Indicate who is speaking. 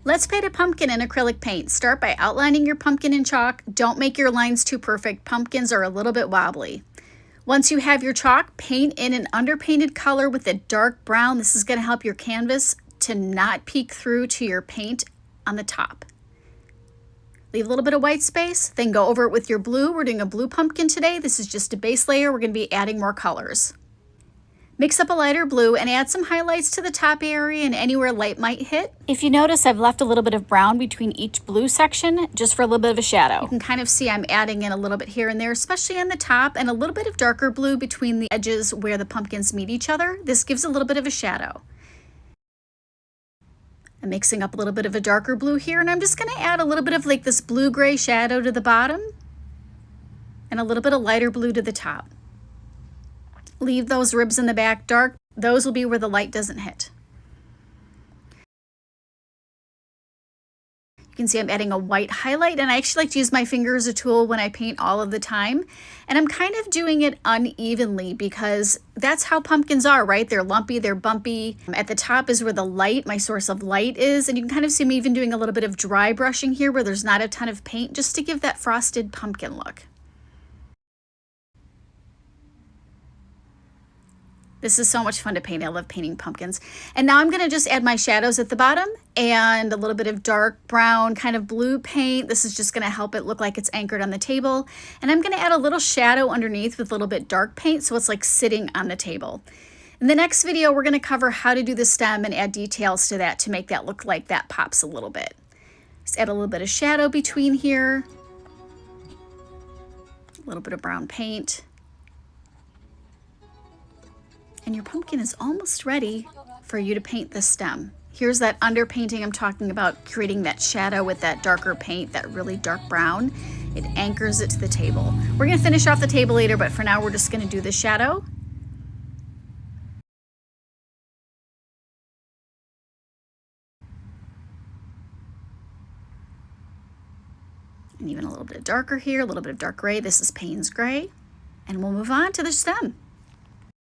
Speaker 1: Let's paint a pumpkin in acrylic paint. Start by outlining your pumpkin in chalk. Don't make your lines too perfect. Pumpkins are a little bit wobbly. Once you have your chalk, paint in an underpainted color with a dark brown. This is going to help your canvas to not peek through to your paint on the top. Leave a little bit of white space, then go over it with your blue. We're doing a blue pumpkin today. This is just a base layer. We're going to be adding more colors. Mix up a lighter blue and add some highlights to the top area and anywhere light might hit. If you notice, I've left a little bit of brown between each blue section just for a little bit of a shadow. You can kind of see I'm adding in a little bit here and there, especially on the top, and a little bit of darker blue between the edges where the pumpkins meet each other. This gives a little bit of a shadow. I'm mixing up a little bit of a darker blue here, and I'm just going to add a little bit of like this blue-gray shadow to the bottom and a little bit of lighter blue to the top. Leave those ribs in the back dark. Those will be where the light doesn't hit. You can see I'm adding a white highlight, and I actually like to use my finger as a tool when I paint all of the time. And I'm kind of doing it unevenly because that's how pumpkins are, right? They're lumpy, they're bumpy. At the top is where the light, my source of light is. And you can kind of see me even doing a little bit of dry brushing here where there's not a ton of paint, just to give that frosted pumpkin look. This is so much fun to paint. I love painting pumpkins. And now I'm going to just add my shadows at the bottom and a little bit of dark brown kind of blue paint. This is just going to help it look like it's anchored on the table. And I'm going to add a little shadow underneath with a little bit dark paint so it's like sitting on the table. In the next video, we're going to cover how to do the stem and add details to that to make that look like that pops a little bit. Just add a little bit of shadow between here. A little bit of brown paint. And your pumpkin is almost ready for you to paint the stem. Here's that underpainting I'm talking about, creating that shadow with that darker paint, that really dark brown. It anchors it to the table. We're gonna finish off the table later, but for now we're just gonna do the shadow. And even a little bit darker here, a little bit of dark gray. This is Payne's gray. And we'll move on to the stem.